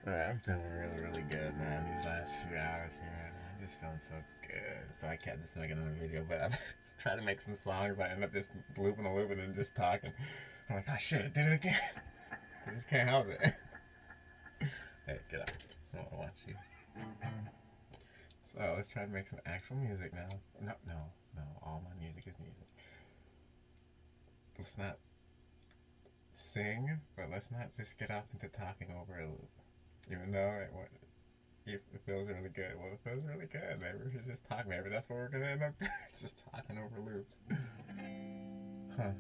Alright, I'm feeling really, really good, man. These last few hours here, I'm just feeling so good. So I kept just making another video, but I've tried to make some songs, but I end up just looping and looping and just talking. I'm like, oh shit, I did it again. I just can't help it. Hey, get up. I don't want to watch you. So let's try to make some actual music now. No. All my music is music. Let's not sing, but let's not just get off into talking over a loop. Even though it feels really good. Well, it feels really good. Maybe we should just talk. Maybe that's what we're gonna end up doing. Just talking over loops. Huh.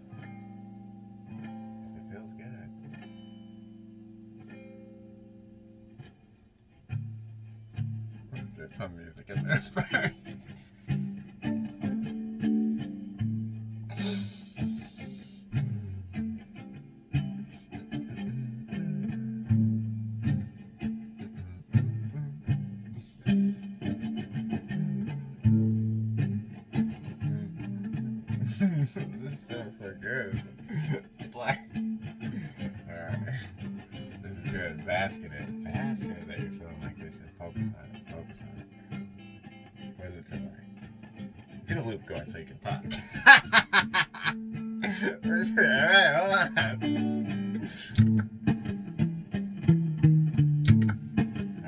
If it feels good. Let's get some music in there first. This sounds so good. It's like, alright, this is good. Bask in it that you're feeling like this and focus on it. What does it feel like? Get a loop going so you can talk. Alright, hold on.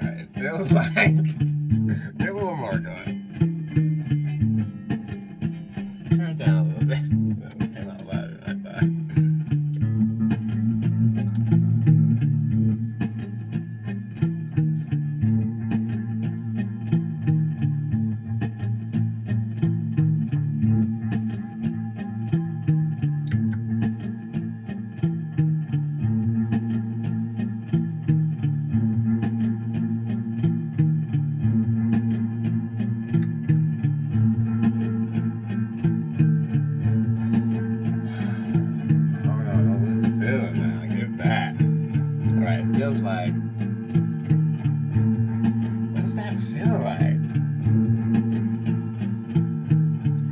Alright, it feels like, get a little more going. Turn it down a little bit. It came out louder than I thought. Feels like, what does that feel like?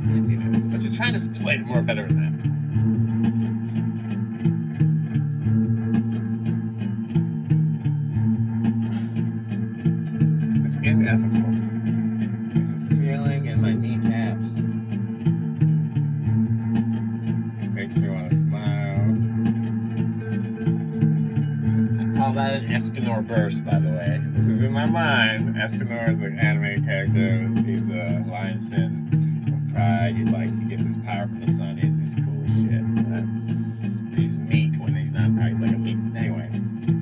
Happiness. But you're trying to explain it more better than that. It's ineffable. It's a feeling in my kneecaps. Makes me want to smile. Call that an Escanor burst, by the way. This is in my mind. Escanor is an anime character. He's the lion sin of pride. He gets his power from the sun. He's this cool as shit. But he's meek when he's not power. He's like a meek. Anyway,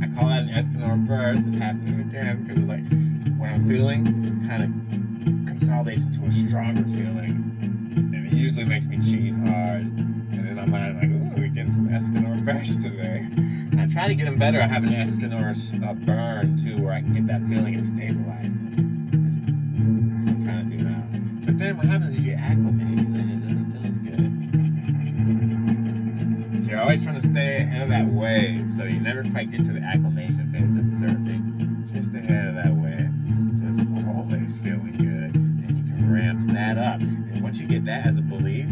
I call that an Escanor burst. It's happening again because it's like when I'm feeling, kind of consolidates into a stronger feeling, and it usually makes me cheese hard. And in my mind, like, ooh, we're getting some Escanor burst today. And I try to get them better. I have an Escanor burn too, where I can get that feeling and stabilize it. That's what I'm trying to do now. But then what happens is you acclimate, and then it doesn't feel as good. So you're always trying to stay ahead of that wave, so you never quite get to the acclimation phase of surfing. Just ahead of that wave. So it's always feeling good. And you can ramp that up. And once you get that as a belief,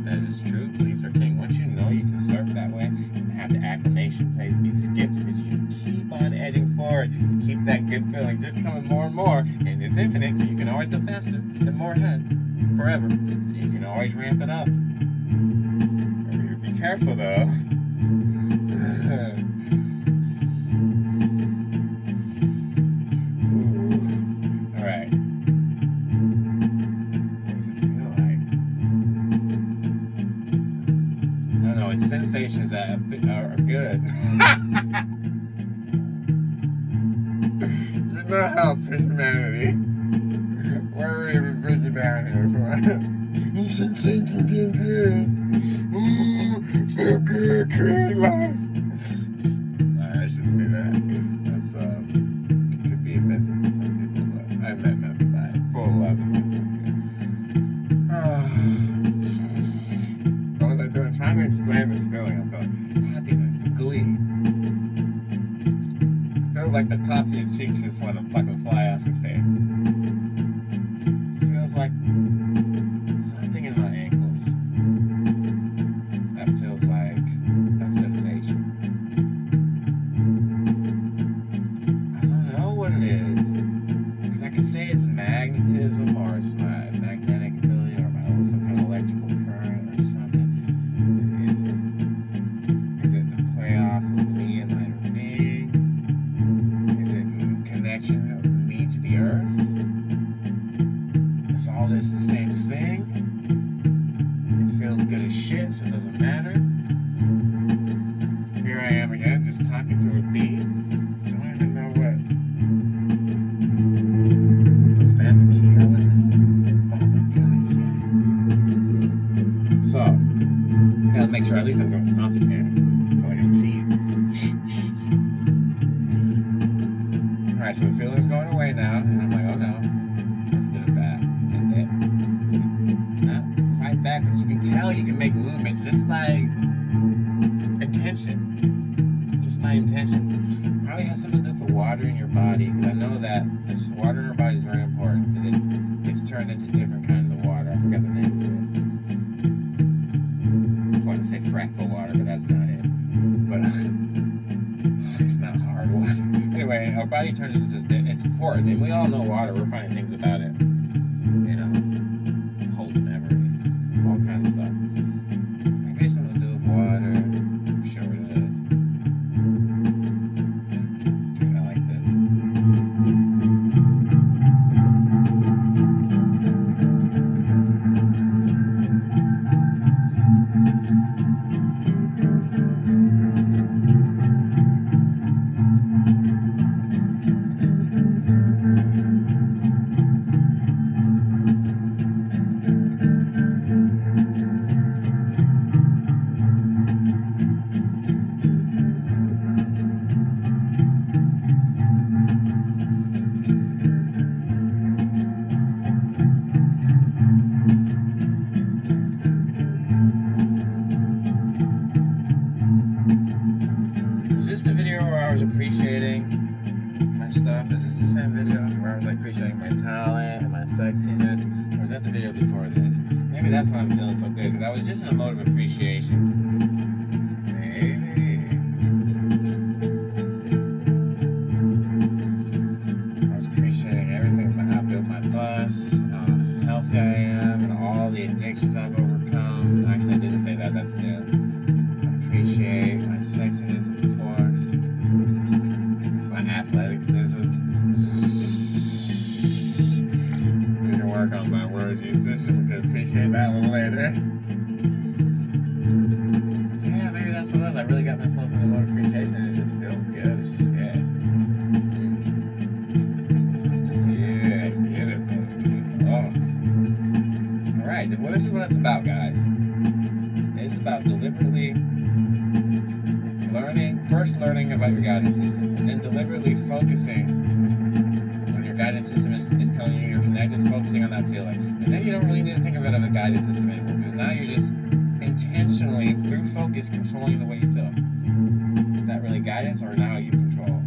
that is true, beliefs are king. Once you know you can surf that way and have the acclimation phase be skipped, because you can keep on edging forward to keep that good feeling just coming more and more, and it's infinite, so you can always go faster and more ahead forever. So you can always ramp it up. Be careful though. Ooh. Alright. It's sensations that are good. You're no help for humanity. What are we even bringing down here for? You should think you're being good. Feel good, create life. Sorry, I shouldn't do that. That's could be offensive to some people, but I meant nothing by it. Full love in my I'm trying to explain this feeling. I feel like happiness, glee. It feels like the tops of your cheeks just want to fucking fly off your face. It feels like something in my ankles. That feels like a sensation. I magnetism, or it's my magnetic ability, or some kind of electrical current or something? Is it the playoff of me and my being? Is it connection of me to the earth? Is all this the same thing? It feels good as shit, so it doesn't matter. Here I am again, just talking to a bee. Don't even know what. Was that the key I was in? Oh my gosh, yes. So, gotta make sure at least I'm doing something here, so I can cheat. Alright, so the feeling's going away now, and I'm like, oh no, let's get it back. And it, not quite back, but you can tell you can make movement just by intention. Just by intention. Probably has something to do with the water in your body, because I know that water in our body is very important, because it gets turned into different kinds of water. I forgot the name of it. I want to say fractal water, but that's not it. But it's not hard water. Anyway, our body turns into this. It's important, and we all know water. We're finding things about it. You know, it holds memory, all kinds of stuff. Maybe it's something to do with water. I'm sure it is. I like this. Is this the video where I was appreciating my stuff? Is this the same video where I was like appreciating my talent and my sexiness? Or was that the video before this? Maybe that's why I'm feeling so good, because I was just in a mode of appreciation. Maybe. I was appreciating everything about how I built my bus, how healthy I am, and all the addictions I've overcome. Actually, I didn't say that, that's new. Appreciate my sexiness, of course, my athleticism. We need to work on my word usage, so we can appreciate that one later. Yeah, maybe that's what it was. I really got myself in the mode of appreciation, and it just feels good as shit. Yeah, get it, baby. Oh. Alright, well, this is what it's about, guys. It's about deliberately learning about your guidance system, and then deliberately focusing when your guidance system is telling you you're connected, focusing on that feeling. And then you don't really need to think of it as a guidance system anymore, because now you're just intentionally, through focus, controlling the way you feel. Is that really guidance, or now you control?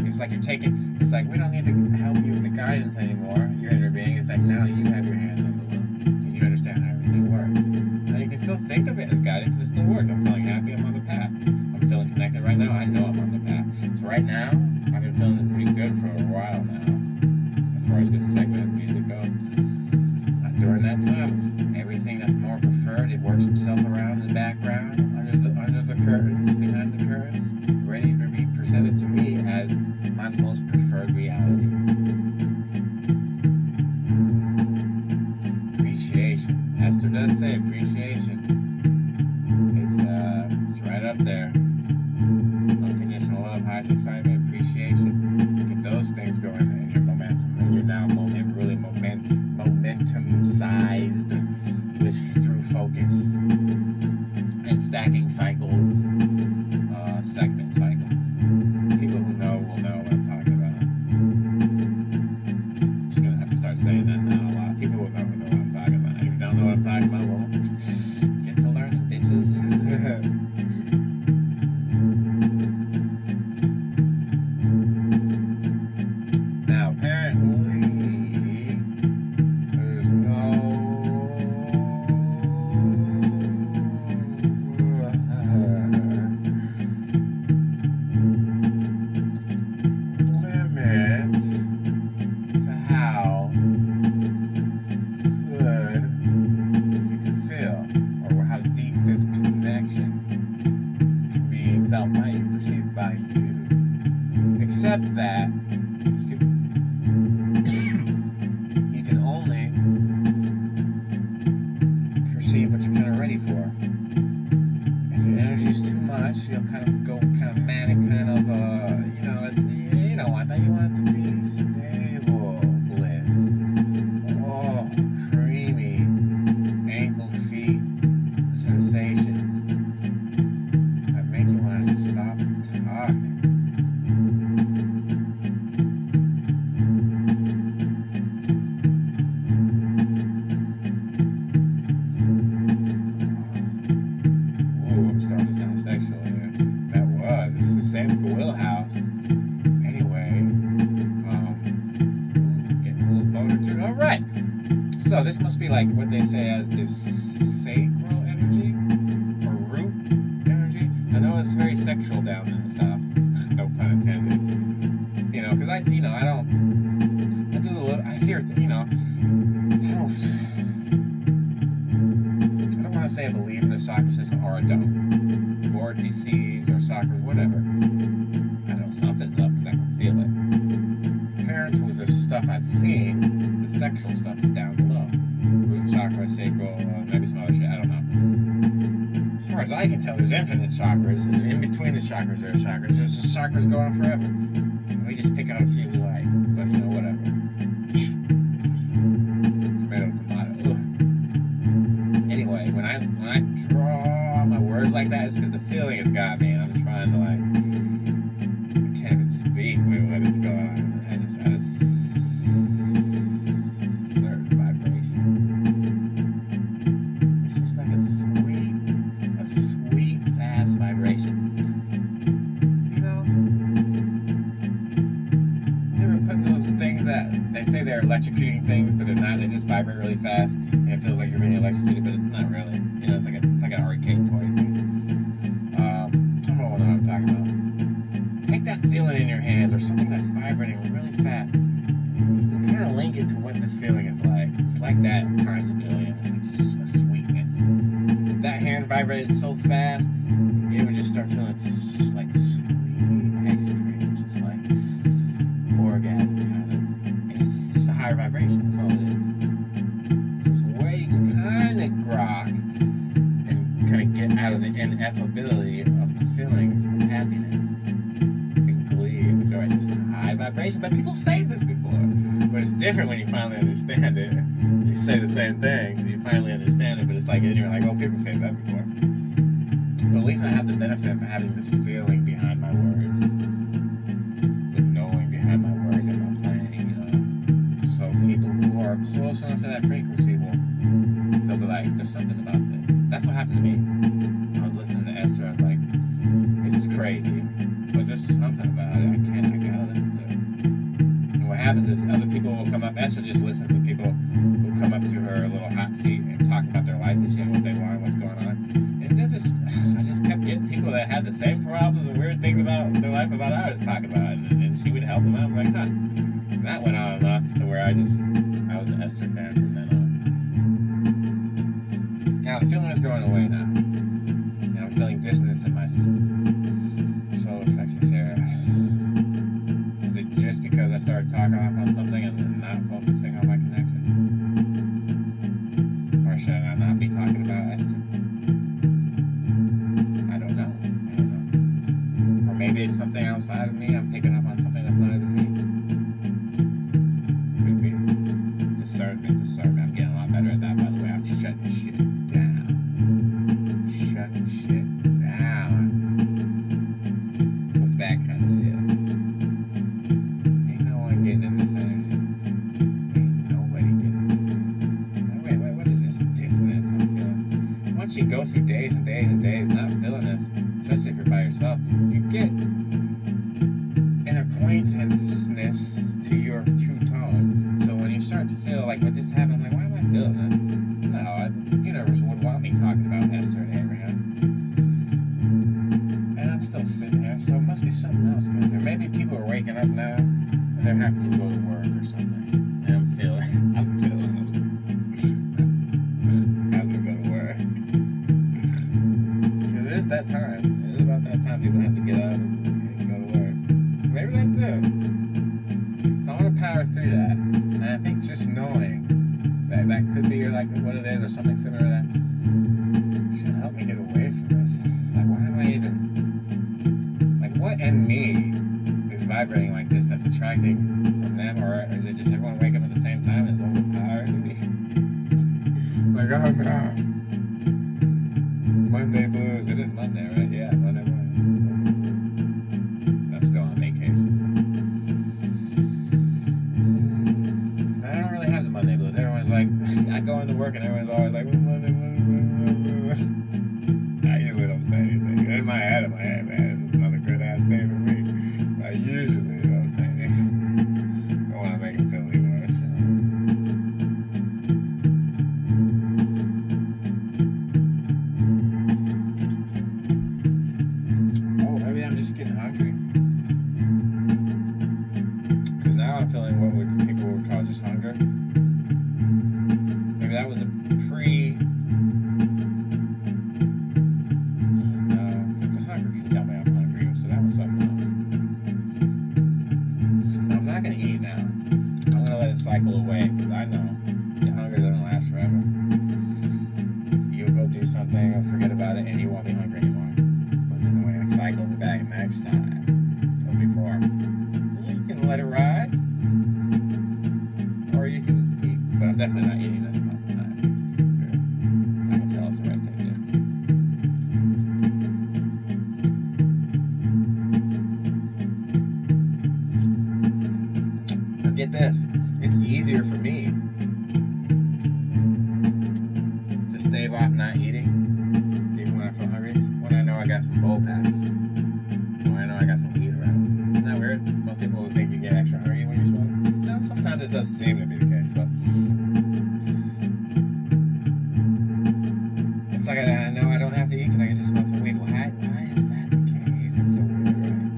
It's like you're taking, it's like we don't need to help you with the guidance anymore, your inner being. It's like now you have your hand on the wheel, and you understand how everything works. Now you can still think of it as guidance, it still works. I'm feeling happy, I'm on the path. I'm feeling connected right now, I know I'm on the path. So right now, I've been feeling pretty good for a while now, as far as this segment of music goes. During that time, everything that's more preferred, it works itself around in the background, under the curtains, behind the curtains, ready to be presented to me as my most preferred reality. Appreciation. Esther does say appreciation. It's right up there. Unconditional love, highest excitement, appreciation. Get those things going in your momentum. And you're now really momentum-sized through focus and stacking cycles, segment cycles. People who know will know what I'm talking about. I'm just gonna have to start saying that now a lot. People will know what I'm talking about. If you don't know what I'm talking about, well, get to learning, bitches. Now, apparently, there's no accept that, you can only perceive what you're kind of ready for. If your energy is too much, you'll kind of go kind of manic, kind of, it's, you don't want that. You want it to be stable bliss. Oh, creamy ankle feet sensations that make you want to just stop talking. I'm starting to sound sexual here. It's the same wheelhouse. Anyway, getting a little boner too. All right. So this must be like what they say as the sacral energy or root energy. I know it's very sexual down in the South. No pun intended. Because I do a little. I hear, I don't want to say I believe in the chakra system or I don't. Vortices or chakras, whatever. I know something's up because I can feel it. Compared to the stuff I've seen, the sexual stuff is down below. Root chakra, sacral, maybe some other shit, I don't know. As far as I can tell, there's infinite chakras, and in between the chakras there are chakras. There's just chakras going on forever. And we just pick out a few we like, but whatever. Tomato. Ugh. Anyway, when I draw my words like that, it's because the feeling has got me, and I'm trying to I can't even speak with what is going on. I just certain vibration. It's just like a sweet, fast vibration. You ever put those things that they say they're electrocuting things, but they're not. They just vibrate really fast, and it feels like you're being electrocuted, but it's not really. It's like an arcade toy thing. Someone will know what I'm talking about. Take that feeling in your hands or something that's vibrating really fast. You can kind of link it to what this feeling is like. It's like that times a billion. It's like just a sweetness. If that hand vibrated so fast, it would just start feeling like sweet ice cream, just like orgasm kind of. And it's just a higher vibration. That's all it is. So it's a way you can kind of grok and kind of get out of the ineffability of the feelings of happiness and glee and joy. It's just a high vibration. But people say this before, but it's different when you finally understand it. You say the same thing because you finally understand it, but it's like, and you're like, oh, people say that before. But at least I have the benefit of having the feeling behind my words, the knowing behind my words and my playing, So people who are close enough to that frequency they'll be like, there's something about this. That's what happened to me. I was listening to Esther, I was like, this is crazy, but there's something about it. I gotta listen to it. And what happens is other people will come up. Esther just listens to people who come up to her little hot seat and talk about their life and shit, what they want, what's going on. And I just kept getting people that had the same problems and weird things about their life about I was talking about, and she would help them out. I'm like, huh. And that went on enough to where I was an Esther fan from then on. Now the feeling is going away now. Now I'm feeling dissonance in my solar plexus area. Is it just because I started talking off on something and not focusing on my connection? Or should I not be talking about Esther? I don't know. Or maybe it's something outside of me. I'm picking up on something that's not even me. Could be. Discernment. I'm getting a lot better at that, by the way. I'm shutting shit down. With that kind of shit. Ain't no one getting in this energy. Ain't nobody getting in this energy. Wait, what is this dissonance I'm feeling? Once you go through days and days and days not feeling this, especially if you're by yourself, you get an acquaintanceness to your true tone. So when you start to feel like what just happened, like, why am I feeling this? No, the universe would want me talking about Esther and Abraham. And I'm still sitting here, so it must be something else going through. Maybe people are waking up now and they're having to go to work or something. And I'm feeling them. Having to go to work. Because it is that time. It is about that time people have to get out and go to work. Maybe that's it. do. So I want to power through that. And I think just knowing that that could be like what it is or something similar to that should help me get away from this. Like, why am I even... Like, what in me is vibrating like this that's attracting from them? Or is it just everyone wake up at the same time and it's overpowering me? Like, oh no. Monday blues. It is Monday, right? Yeah, Monday morning. I'm still on vacation, so. I don't really have the Monday blues. Everyone's like, I go into work and everyone's always like, Monday. I usually don't say anything. In my head, man, this is another good ass day for me. I usually don't say anything. Don't want to make him feel any worse. Oh, maybe I'm just getting hungry. Because now I'm feeling what people would call just hunger. Maybe that was a pre... because the hunger can tell me I'm hungry, so that was something else. No, I'm not going to eat now. I'm going to let it cycle away, because I know the hunger doesn't last forever. You'll go do something, or forget about it, and you won't be hungry anymore. But then when it cycles back next time, there'll be more. You can let it ride, or you can eat, but I'm definitely not eating this amount of time. I can tell it's the right thing to do. Now get this, it's easier for me to stave off not eating, even when I feel hungry, when I know I got some bowl packs, when I know I got some weed around. Isn't that weird? Most people would think you get extra hungry when you smoke. No, sometimes it doesn't seem to be the case, but it's like I know I don't have to eat because I can just smoke some weed. Why is that the case? That's so weird, right?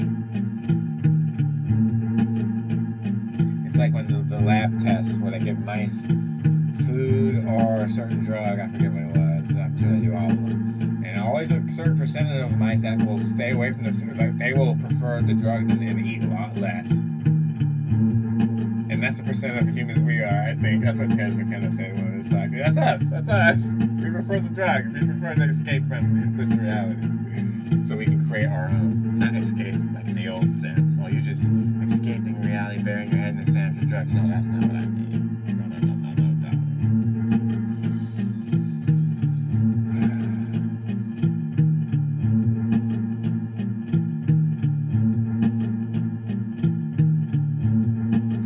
It's like when the lab tests where they give mice food or a certain drug, I forget what it was, I'm sure they do all of them. And always a certain percentage of mice that will stay away from the food, like they will prefer the drug and eat a lot less. And that's the percent of humans we are, I think. That's what Terence McKenna said in one of his talks. That's us. We prefer the drugs. We prefer to escape from this reality. So we can create our own, not escape like in the old sense. Oh, you're just escaping reality, burying your head in the sand for drugs. No, that's not what I mean. No.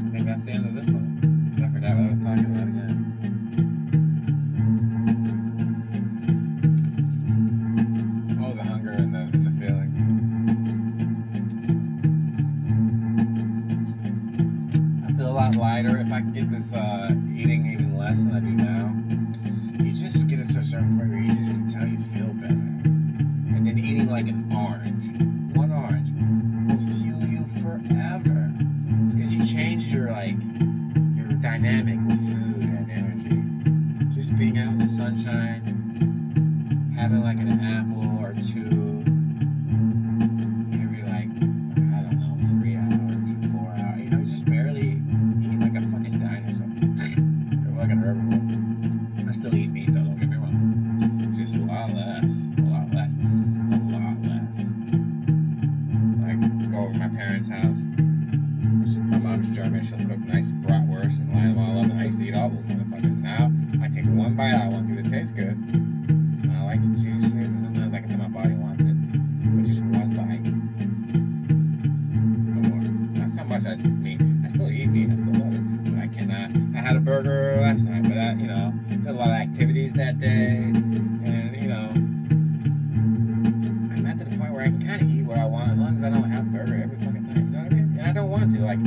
I think that's the end of this one. I forgot what I was talking about again. Oh, the hunger and the feelings. I feel a lot lighter if I can get this eating even less than I do now. You just get it to a certain point where you just can tell you feel better. And then eating like an orange, one orange, will fuel you forever. It's because you changed your dynamic with food and energy. Just being out in the sunshine, having like an apple or two every like, I don't know, 3 hours or 4 hours. You know, just barely eating like a fucking dinosaur. You're like an herbivore. I still eat meat though, don't get me wrong. Just a lot less. Like, go over to my parents' house. My mom's German, she'll cook nice bratwurst and line them all up, and I used to eat all those motherfuckers. Now, I take one bite out of one because it tastes good. And I like the juices, and sometimes I can tell my body wants it. But just one bite. No more. That's how much I mean. I still eat meat, I still love it. But I cannot. I had a burger last night, but I, did a lot of activities that day. And, I'm at the point where I can kind of eat what I want as long as I don't have a burger every fucking night. You know what I mean? And I don't want to. Like,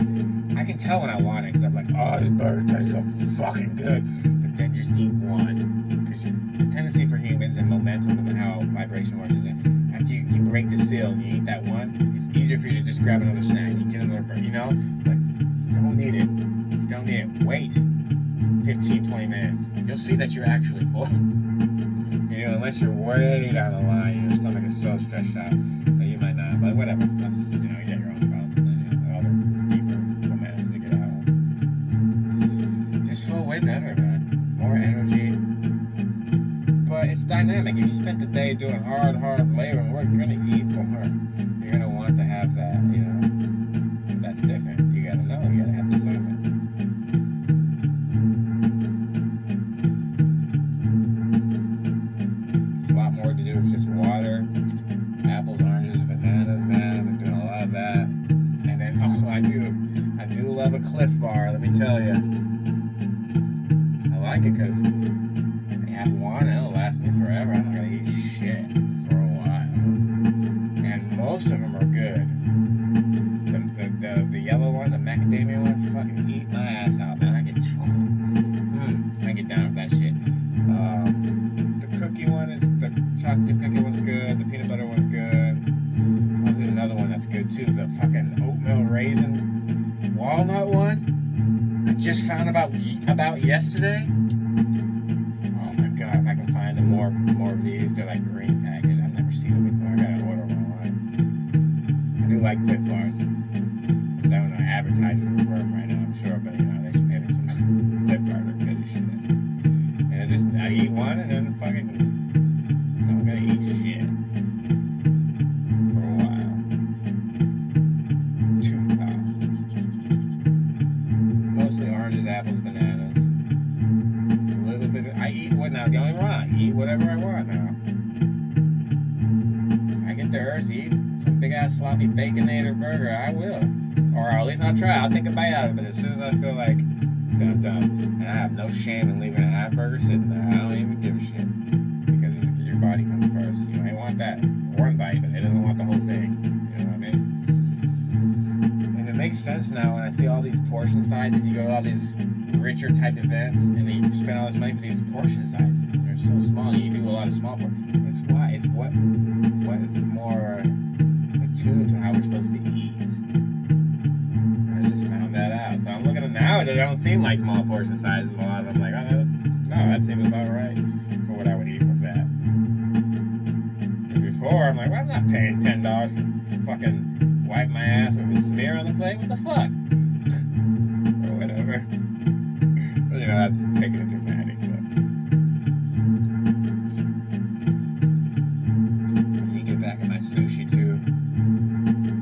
I can tell when I want it because I'm like, oh, this burger tastes so fucking good. But then just eat one. Because the tendency for humans and momentum and how vibration works is that after you break the seal and you eat that one, it's easier for you to just grab another snack. You get another burger, But you don't need it. You don't need it. Wait 15, 20 minutes. You'll see that you're actually full. Unless you're way down the line, your stomach is so stretched out that you might not. But whatever. That's, you get your own problems. And, other and better, man. More energy. But it's dynamic. If you spent the day doing hard labor and work, you're gonna eat more. You're gonna want to have that, you know. That's different. You gotta know. You gotta have discernment. There's a lot more to do with just water, apples, oranges, bananas, man. I've been doing a lot of that. And then, oh, I do love a Cliff Bar. Let me tell you. I like it because I have one and it'll last me forever. I'm not gonna eat shit for a while. And most of them are good. The yellow one, the macadamia one, fucking eat my ass out, man. I get down with that shit. The cookie one the chocolate chip cookie one's good. The peanut butter one's good. There's another one that's good too. The fucking oatmeal raisin walnut one. I just found about yesterday. Oh my god, if I can find more of these, they're like green packaged. I've never seen them before. I gotta order them online. I do like Cliff Bars. I don't know, advertise for them right now, I'm sure, but you know, they should pay me some. Cliff Bars are good as shit. And I eat one and then fucking, I'm gonna eat shit for a while. 2 pounds. Mostly oranges, apples, bananas. I eat what now? The only one I eat whatever I want now. If I get the urge to eat some big ass sloppy baconator burger, I will. Or at least I'll try. I'll take a bite out of it. But as soon as I feel like I'm done. And I have no shame in leaving a half burger sitting there. I don't even give a shit. Because your body comes first. You might want that one bite, but it doesn't want the whole thing. You know what I mean? And it makes sense now when I see all these portion sizes. You go to all these richer type events and then you spend all this money for these portion sizes and they're so small. You do a lot of small portions. It's what is more attuned to how we're supposed to eat. And I just found that out. So I'm looking at now, they don't seem like small portion sizes. A lot of them, like, oh, no, that seems about right for what I would eat with that. And before, I'm like, well, I'm not paying $10 to fucking wipe my ass with a smear on the plate. What the fuck? Or whatever. You know, that's taking it dramatic, but let me get back at my sushi too.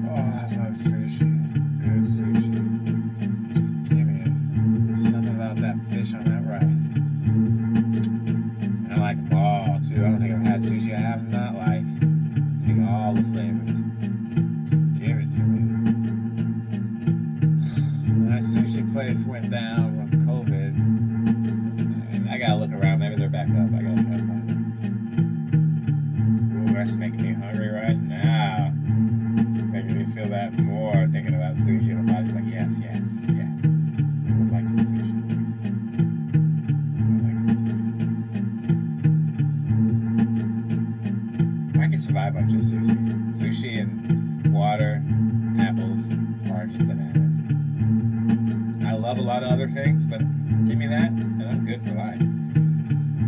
Oh, I love sushi. Good sushi. Just give me it. There's something about that fish on that rice. And I like them all too. I don't think I've had sushi I have not liked. Take all the flavors. Just give it to me. My sushi place went down with COVID. I gotta look around. Maybe they're back up. I gotta try to find them. Ooh, that's making me hungry right now. Making me feel that more thinking about sushi. My body's like, yes. I would like some sushi, please. I would like some sushi. I can survive on just sushi. Sushi and water, apples, oranges, bananas. I love a lot of other things, but give me that, and I'm good for life.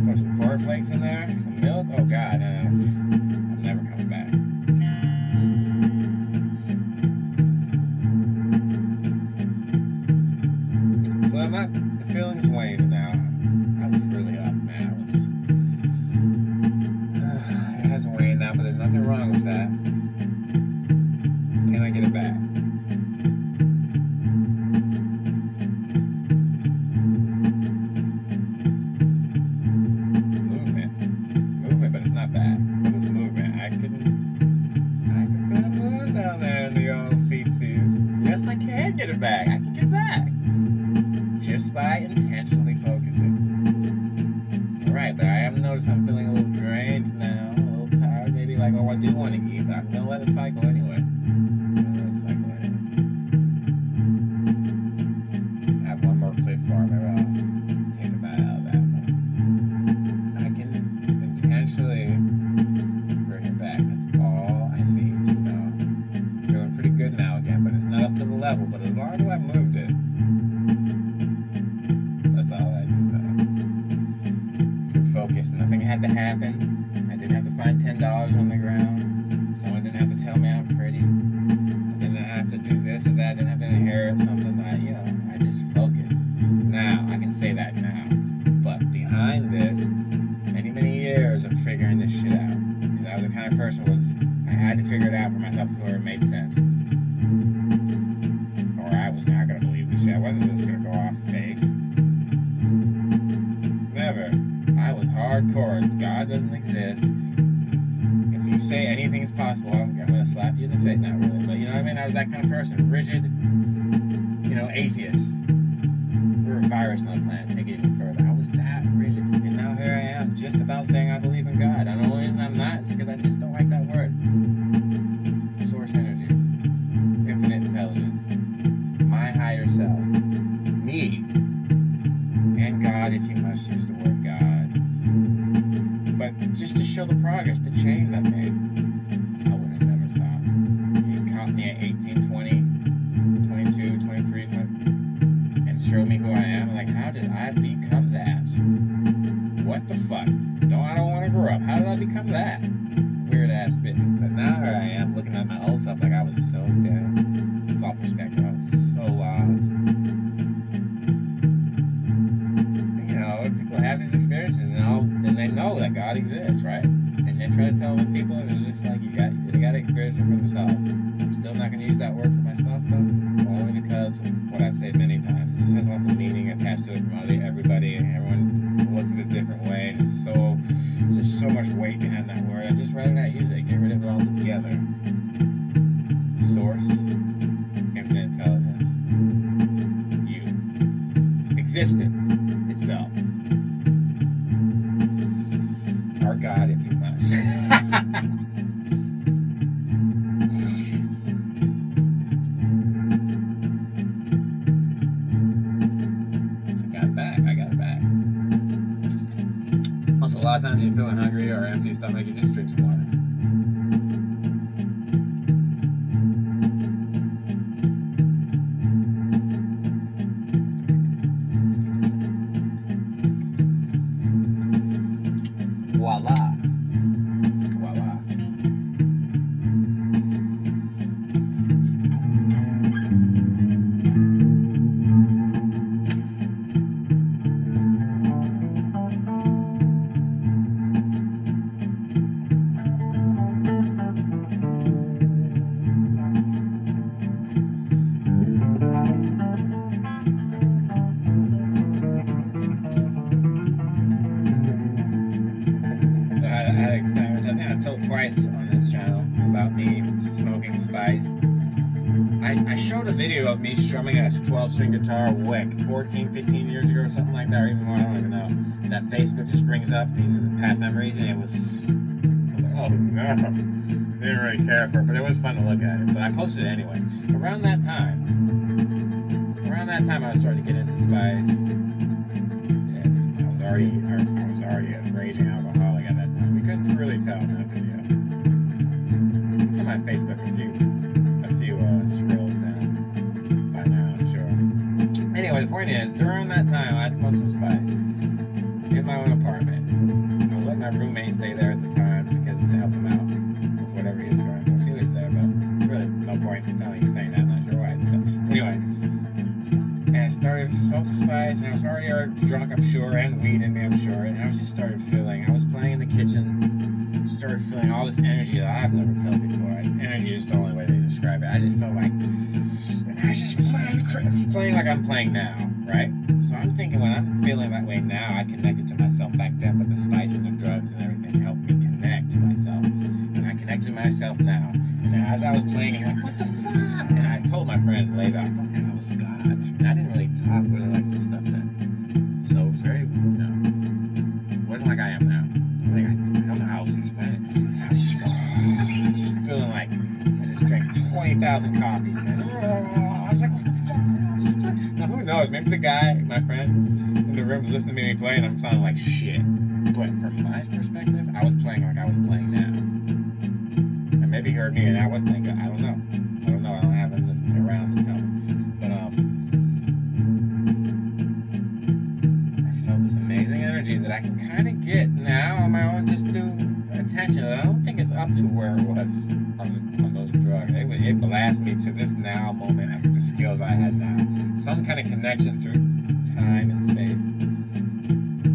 Throw some cornflakes in there, some milk. Oh God, I'm never coming back. So the feeling's waned now. I was really up, man. It has waned now, but there's nothing wrong with that. Can I get it back? Get it back. I can get it back. Just by intentionally focusing. Alright, but I am noticing I'm feeling a little drained now, a little tired, maybe like, oh, I do want to eat, but I'm gonna let it cycle anyway. I have one more Cliff Bar, maybe I'll take a bite out of that, but I can intentionally bring it back. That's all I need to know. Feeling pretty good now again, but it's not up to the level, but as long as I moved it, that's all I do know. Through focus, nothing had to happen. I didn't have to find $10 on the ground. Someone didn't have to tell me I'm pretty. I didn't have to do this or that. I didn't have to inherit something. I just focused. Now, I can say that now. this shit out. Because I was the kind of person I had to figure it out for myself before it made sense. Or I was not going to believe this shit. I wasn't just going to go off faith. Never. I was hardcore. God doesn't exist. If you say anything is possible, I'm going to slap you in the face. Not really, but you know what I mean? I was that kind of person. Rigid, atheist. We're a virus on the planet. Take it even further. I was that rigid. And now here I am, just about saying I believe in God. And the only reason I'm not is because I just don't like that word. Source energy. Infinite intelligence. My higher self. Me. And God, if you must use the word God. But just to show the progress, the change I've made. I would have never thought. You caught me at 18, 20, 22, 23, 20, and showed me who I am. Like, how did I become that? What the fuck? I don't want to grow up. How did I become that? Weird ass bitch. But now here I am looking at my old self like I was so dense. It's all perspective. I was so lost. People have these experiences and they know that God exists, right? And they try to tell other people, and they're just like, they got to experience it for themselves. I'm still not going to use that word for myself, though, only because what I've said many times, it just has lots of meaning attached to it from everybody, and everyone looks at it a different way, and there's just so much weight behind that word. I'd just rather not use it. Get rid of it altogether. Source, infinite intelligence, you, existence itself. Or God, if you must. I got it back. Also, a lot of times you're feeling hungry or empty stomach, you just drink some water. Voila. I've told twice on this channel about me smoking spice. I showed a video of me strumming a 12-string guitar wick 14, 15 years ago or something like that, or even more, I don't even know. That Facebook just brings up these past memories, and it was, oh no, didn't really care for it, but it was fun to look at it. But I posted it anyway. Around that time I was starting to get into spice, and I was already a raging alcoholic at that time. You couldn't really tell in that video. It's on my Facebook a few scrolls down by now, I'm sure. Anyway, the point is, during that time, I smoked some spice in my own apartment. I was letting my roommate stay there at the time because to help him out with whatever he was going through. He was there, but there's really no point in telling you saying that. I'm not sure why I did that. Anyway, and I started smoking spice, and I was already drunk, I'm sure, and weed in me, I'm sure, and I just started feeling, I was playing in the kitchen, started feeling all this energy that I've never felt before. Energy is the only way they describe it. I just felt like, and I was just playing like I'm playing now, right? So I'm thinking when I'm feeling that way now, I connected to myself back then, but the spice and the drugs and everything helped me connect to myself. And I connected to myself now. And then as I was playing, I'm like, what the fuck? And I told my friend later, I thought that was God. And I didn't really talk really like this stuff then. So it was very, it wasn't like I am now. Like, I don't know how else to explain it. I was just feeling like I just drank 20,000 coffees, man. I was like, what the fuck? Now, who knows? Maybe the guy, my friend, in the room's listening to me play, and I'm sounding like shit. But from my perspective, I was playing like I was playing now. And maybe he heard me and I was playing good. I don't know. I don't have him around to tell me. But, I felt this amazing energy that I can kind of get now on my own, just through attention. I don't think it's up to where it was on those drugs. It blasts me to this now moment after the skills I had now. Some kind of connection through time and space.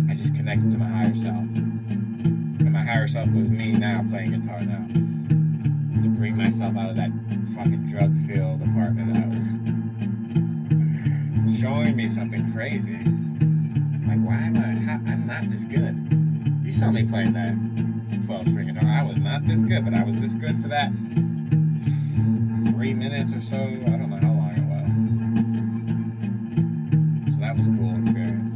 I just connected to my higher self. And my higher self myself was me now playing guitar now. To bring myself out of that fucking drug-filled apartment that was showing me something crazy. Like, why am I'm not this good. You saw me playing that 12-string guitar. I was not this good, but I was this good for that 3 minutes or so. I don't know how long it was. So that was a cool experience.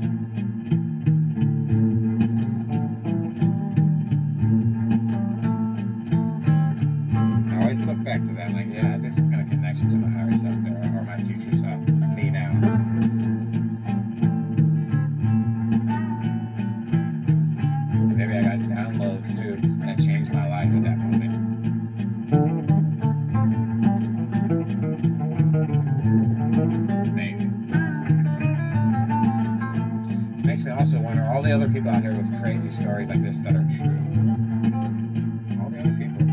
I always look back to that, like, yeah, there's some kind of connection to my higher self there, or my future self, me now. And maybe I got downloads too that changed my life at that moment. Maybe. Makes me also wonder, all the other people out here with crazy stories like this that are true. All the other people.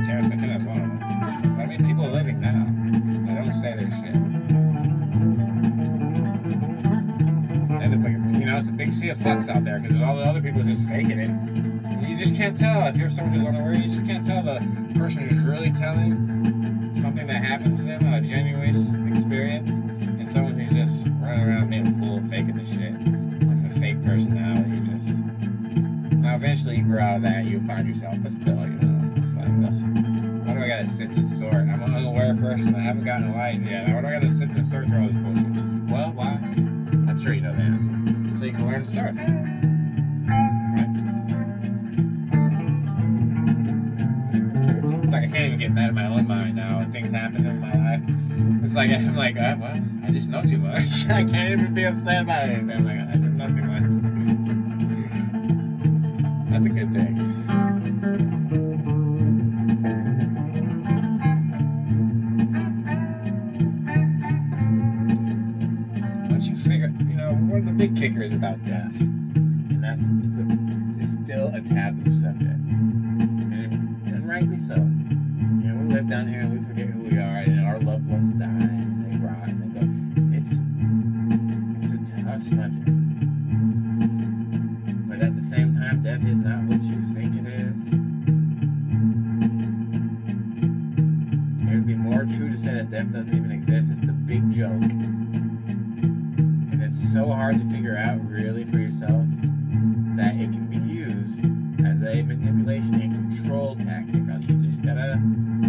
Terrence McKenna's one of them. But I mean, people are living now. They don't say their shit. And you know, it's a big sea of fucks out there because all the other people just faking it. You just can't tell. If you're someone who's unaware, you just can't tell the person who's really telling something that happened to them, a genuine experience, and someone who's just running around being a fool, faking the shit. With a fake personality, just. Now, eventually you grow out of that, you find yourself, but still, you know, it's like, ugh. Why do I gotta sit and sort? I'm an unaware person. I haven't gotten enlightened yet. Why do I gotta sit and sort through all this bullshit? Well, why? I'm sure you know the answer. So you can learn to sort. Right? It's like I can't even get mad at my own mind now when things happen in my life. It's like I'm like, well, I just know too much. I can't even be upset about anything. I'm like, I just know too much. That's a good thing. One of the big kickers about death, and it's still a taboo subject, and rightly so. You know, we live down here and we forget who we are, and our loved ones die, and they rot, and they go. It's a tough subject, but at the same time, death is not what you think it is. It would be more true to say that death doesn't even exist. It's the big joke. It's so hard to figure out really for yourself that it can be used as a manipulation and control tactic. You just gotta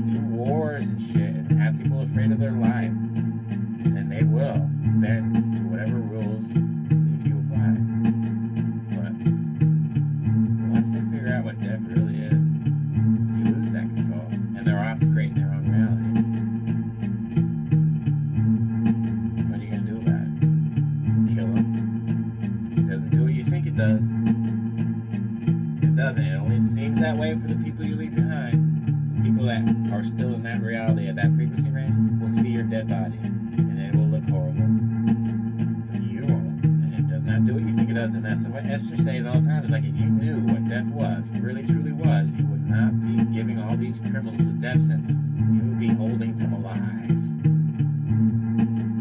do wars and shit and have people afraid of their life, and then they will bend to whatever rules you apply. But once they figure out what death really is, you lose that control, and they're off creating their own reality. It does. It doesn't. It only seems that way for the people you leave behind. The people that are still in that reality at that frequency range will see your dead body, and it will look horrible. But you won't, and it does not do what you think it does. And that's what Esther says all the time. It's like, if you knew what death was, really truly was, you would not be giving all these criminals a death sentence. You would be holding them alive.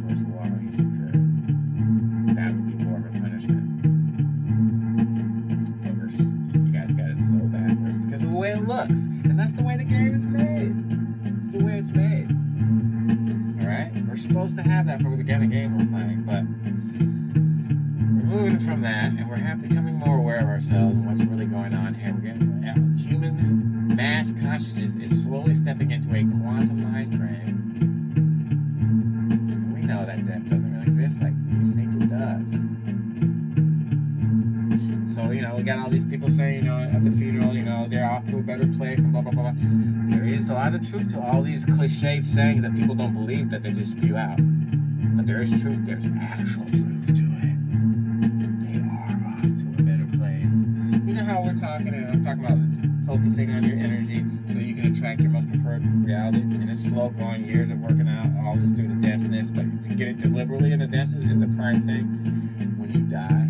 For as long as you could. That would be more of a punishment. Because of the way it looks. And that's the way the game is made. It's the way it's made. Alright? We're supposed to have that for the kind of game we're playing, but we're moving from that, and we're becoming more aware of ourselves and what's really going on here. We're getting human mass consciousness is slowly stepping into a quantum mind frame. And we know that death doesn't really exist like you think it does. So, you know, we got all these people saying, you know, at the funeral, you know, they're off to a better place and blah, blah, blah, blah. There is a lot of truth to all these cliche sayings that people don't believe that they just spew out. But there is truth. There's actual truth to it. They are off to a better place. You know how we're talking, and I'm talking about focusing on your energy so you can attract your most preferred reality. And it's slow going, years of working out, all this through the denseness, but to get it deliberately in the denseness is a prime thing. When you die,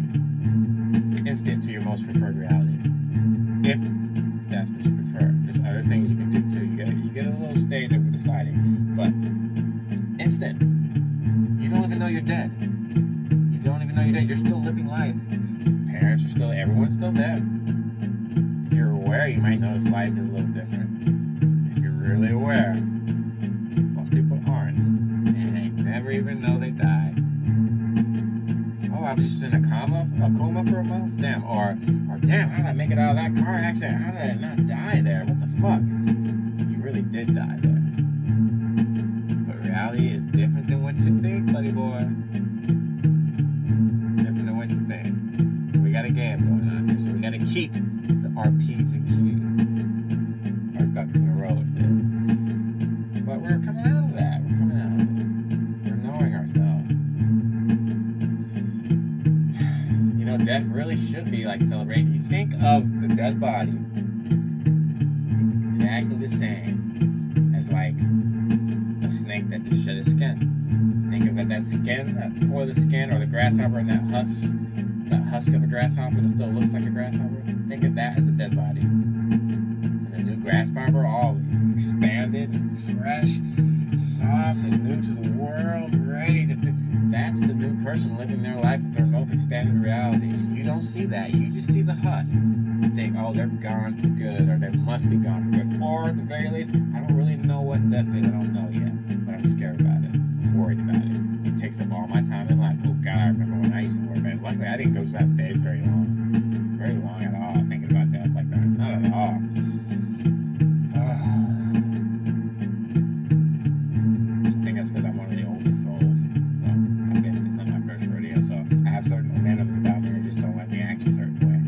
instant to your most preferred reality, if that's what you prefer. There's other things you can do too. You get a little stage of deciding, but instant. You don't even know you're dead. You don't even know you're dead. You're still living life. Parents are still. Everyone's still dead. If you're aware, you might notice life is a little different. If you're really aware, most people aren't, and they never even know they died. Oh, I was just in a coma for a month? Damn. Or damn, how did I make it out of that car accident? How did I not die there? What the fuck? You really did die there. But reality is different than what you think, buddy boy. Different than what you think. We got a game going on here, so we got to keep our P's and Q's, our ducks in a row with this. But we're coming out of that. We're coming out of it. We're knowing ourselves. You know, death really should be like celebrating. You think of the dead body exactly the same as like a snake that just shed its skin. Think of that skin, that core of the skin, or the grasshopper and that husk of a grasshopper that still looks like a grasshopper. Think of that as a dead body. And the new grasshopper, all expanded and fresh, soft and new to the world, ready to do. That's the new person living their life with their most expanded reality. And you don't see that. You just see the husk. You think, oh, they're gone for good, or they must be gone for good. Or at the very least, I don't really know what death is. I don't know yet. But I'm scared about it. I'm worried about it. It takes up all my time in life. Oh, God, I remember when I used to worry about it. Luckily, I didn't go through that phase very long. Very long at all. Thinking about death like that. Not at all. I think that's because I'm one of the oldest souls. It's not my first rodeo, so I have certain momentums about me that just don't let me act a certain way.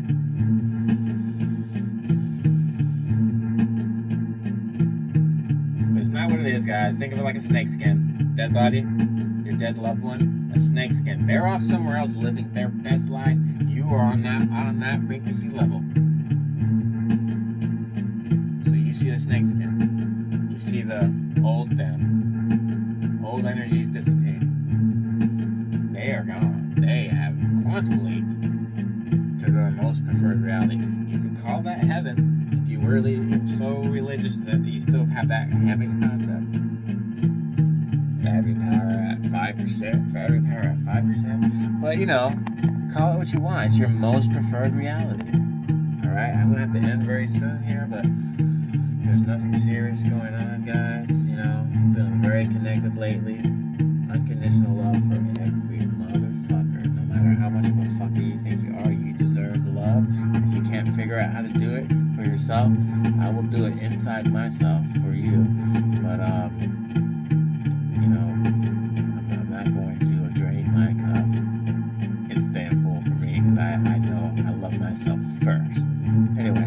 But it's not what it is, guys. Think of it like a snake skin. Dead body, your dead loved one, a snake skin. They're off somewhere else living their best life. You are on that frequency level. So you see the snake skin. You see the old them. Old energies dissipating. They are gone. They have quantum leaped to the most preferred reality. You could call that heaven if you really are so religious that you still have that heaven concept. Battery power at 5%. Battery power at 5%. But you know, call it what you want. It's your most preferred reality. Alright, I'm gonna have to end very soon here, but there's nothing serious going on, guys. You know, feeling very connected lately. Unconditional love for every motherfucker. No matter how much of a fucker you think you are, you deserve love. And if you can't figure out how to do it for yourself, I will do it inside myself for you. But you know, I'm not going to drain my cup. It's staying full for me because I know I love myself first. Anyway.